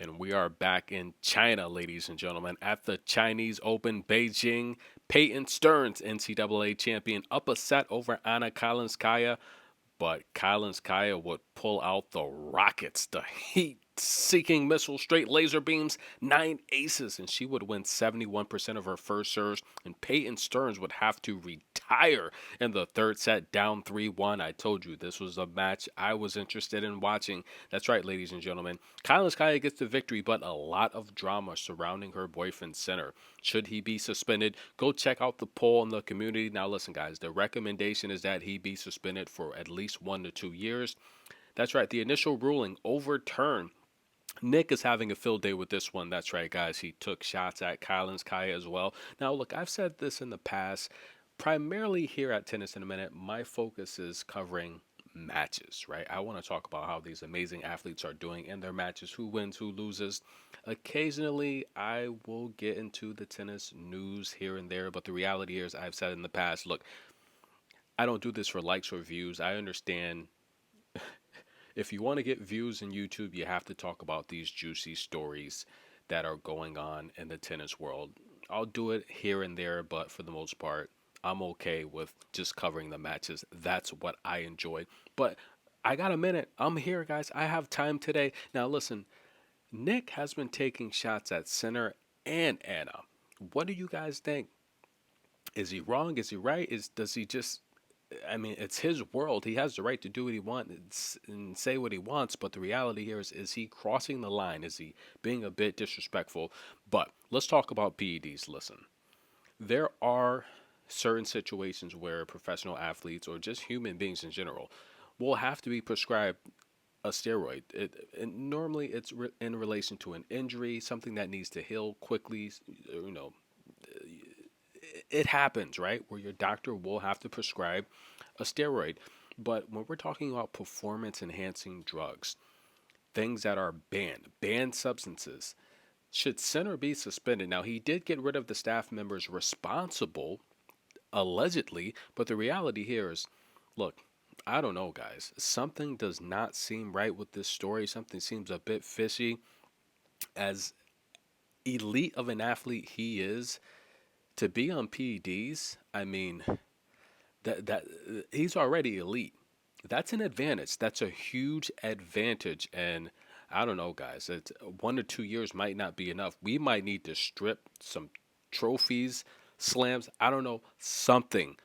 And we are back in China, ladies and gentlemen, at the Chinese Open Beijing. Peyton Stearns, NCAA champion, up a set over Anna Kalinskaya, but Kalinskaya would pull out the rockets, the heat seeking missile, straight laser beams, nine aces, and she would win 71% of her first serves. And Peyton Stearns would have to retire in the third set, down 3-1. I told you this was a match I was interested in watching. That's right, ladies and gentlemen. Kalinskaya gets the victory, but a lot of drama surrounding her boyfriend Sinner. Should he be suspended? Go check out the poll in the community. Now, listen, guys, the recommendation is that he be suspended for at least 1 to 2 years. That's right, the initial ruling overturned. Nick is having a field day with this one. That's right, guys. He took shots at Kalinskaya as well. Now, look, I've said this in the past, primarily here at Tennis in a Minute. My focus is covering matches, right? I want to talk about how these amazing athletes are doing in their matches, who wins, who loses. Occasionally, I will get into the tennis news here and there, but the reality is, I've said in the past, look, I don't do this for likes or views. I understand if you want to get views in YouTube, you have to talk about these juicy stories that are going on in the tennis world. I'll do it here and there, but for the most part, I'm okay with just covering the matches. That's what I enjoy. But I got a minute. I'm here, guys. I have time today. Now, listen, Nick has been taking shots at Sinner and Anna. What do you guys think? Is he wrong? Is he right? Does he just, I mean, it's his world. He has the right to do what he wants and say what he wants. But the reality here is he crossing the line? Is he being a bit disrespectful? But let's talk about PEDs. Listen, there are certain situations where professional athletes or just human beings in general will have to be prescribed a steroid. And normally it's in relation to an injury, something that needs to heal quickly. You know, it happens, right? Where your doctor will have to prescribe a steroid. But when we're talking about performance enhancing drugs, things that are banned substances, should Center be suspended? Now, he did get rid of the staff members responsible, allegedly, but the reality here is look, I don't know, guys. Something does not seem right with this story. Something seems a bit fishy. As elite of an athlete he is, to be on PEDs, I mean, that he's already elite. That's an advantage. That's a huge advantage. And I don't know, guys. It's 1 to 2 years might not be enough. We might need to strip some trophies, slams. I don't know. Something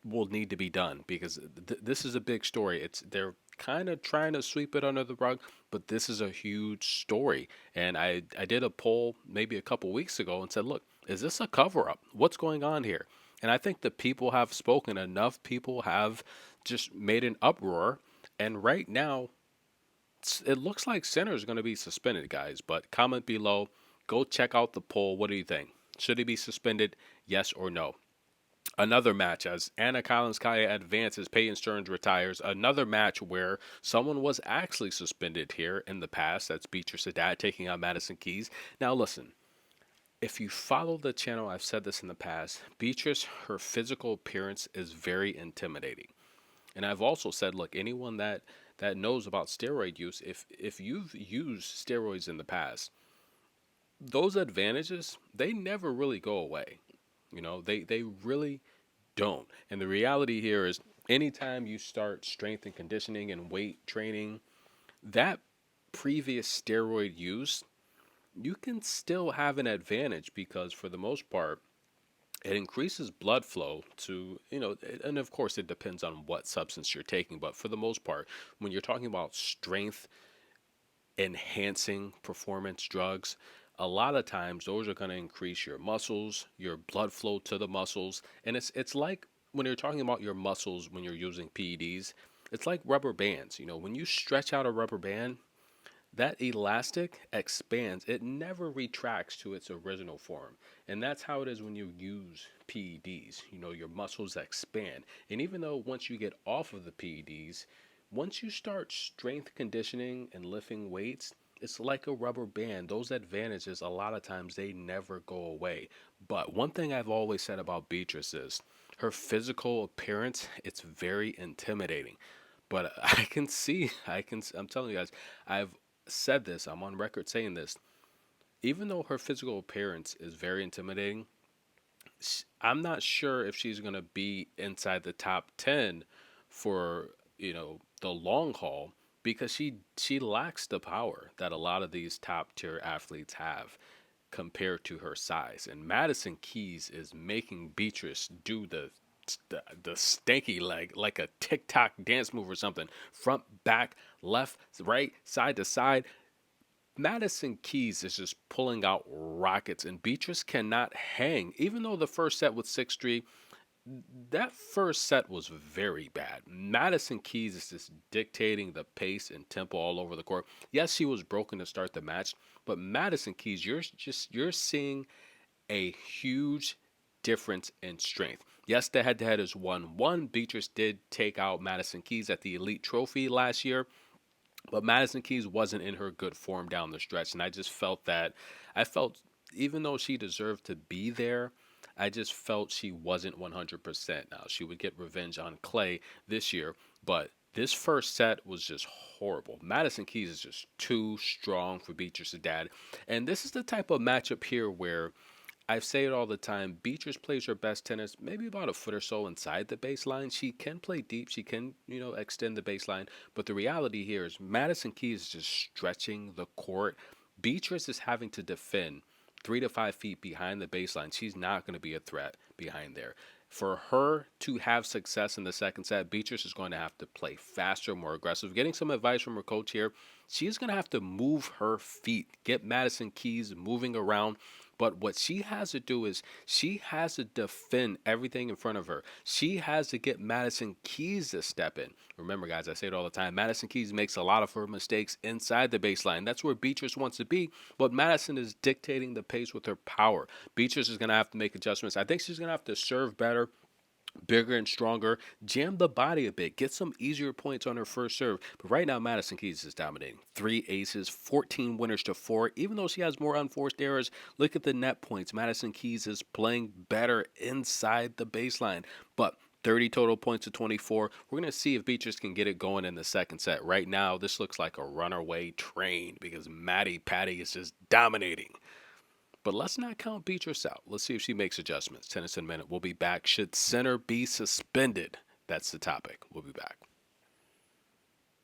will need to be done because this is a big story. It's they're kind of trying to sweep it under the rug, but this is a huge story. And I did a poll maybe a couple weeks ago and said, look, is this a cover up? What's going on here? And I think the people have spoken. Enough people have just made an uproar. And right now, it looks like Center is going to be suspended, guys. But comment below. Go check out the poll. What do you think? Should he be suspended? Yes or no? Another match as Anna Kalinskaya advances, Peyton Stearns retires. Another match where someone was actually suspended here in the past. That's Beatriz Haddad taking on Madison Keys. Now, listen, if you follow the channel, I've said this in the past, Beatrice, her physical appearance is very intimidating. And I've also said, look, anyone that knows about steroid use, if you've used steroids in the past, those advantages, they never really go away. They really don't. And the reality here is anytime you start strength and conditioning and weight training, that previous steroid use, you can still have an advantage because for the most part, it increases blood flow to, and of course it depends on what substance you're taking, but for the most part, when you're talking about strength enhancing performance drugs, a lot of times those are going to increase your muscles, your blood flow to the muscles, and it's like when you're talking about your muscles when you're using PEDs, it's like rubber bands. When you stretch out a rubber band, that elastic expands. It never retracts to its original form. And that's how it is when you use PEDs. Your muscles expand. And even though once you get off of the PEDs, once you start strength conditioning and lifting weights, it's like a rubber band. Those advantages, a lot of times, they never go away. But one thing I've always said about Beatrice is her physical appearance, it's very intimidating. But I'm telling you guys, I've said this, I'm on record saying this. Even though her physical appearance is very intimidating, I'm not sure if she's going to be inside the top 10 for, the long haul, because she lacks the power that a lot of these top tier athletes have compared to her size. And Madison Keys is making Beatrice do the stanky leg like a TikTok dance move or something. Front, back, left, right, side to side. Madison Keys is just pulling out rockets, and Beatrice cannot hang. Even though the first set was 6-3, that first set was very bad. Madison Keys is just dictating the pace and tempo all over the court. Yes, she was broken to start the match, but Madison Keys, you're seeing a huge difference in strength. Yes, the head-to-head is 1-1. Beatrice did take out Madison Keys at the Elite Trophy last year, but Madison Keys wasn't in her good form down the stretch, and I felt even though she deserved to be there, I just felt she wasn't 100%. Now, she would get revenge on Clay this year, but this first set was just horrible. Madison Keys is just too strong for Beatrice Haddad, and this is the type of matchup here where I say it all the time. Beatrice plays her best tennis maybe about a foot or so inside the baseline. She can play deep. She can, extend the baseline. But the reality here is Madison Keys is just stretching the court. Beatrice is having to defend 3 to 5 feet behind the baseline. She's not going to be a threat behind there. For her to have success in the second set, Beatrice is going to have to play faster, more aggressive. Getting some advice from her coach here, she's going to have to move her feet, get Madison Keys moving around. But what she has to do is she has to defend everything in front of her. She has to get Madison Keys to step in. Remember, guys, I say it all the time. Madison Keys makes a lot of her mistakes inside the baseline. That's where Beatrice wants to be. But Madison is dictating the pace with her power. Beatrice is going to have to make adjustments. I think she's going to have to serve better, bigger and stronger, jam the body a bit, get some easier points on her first serve. But right now, Madison Keys is dominating. 3 aces, 14 winners to 4. Even though she has more unforced errors, look at the net points. Madison Keys is playing better inside the baseline. But 30 total points to 24. We're going to see if Beatrice can get it going in the second set. Right now, this looks like a runaway train because Maddie Patty is just dominating. But let's not count Beatrice out. Let's see if she makes adjustments. Tennis in a minute. We'll be back. Should center be suspended? That's the topic. We'll be back.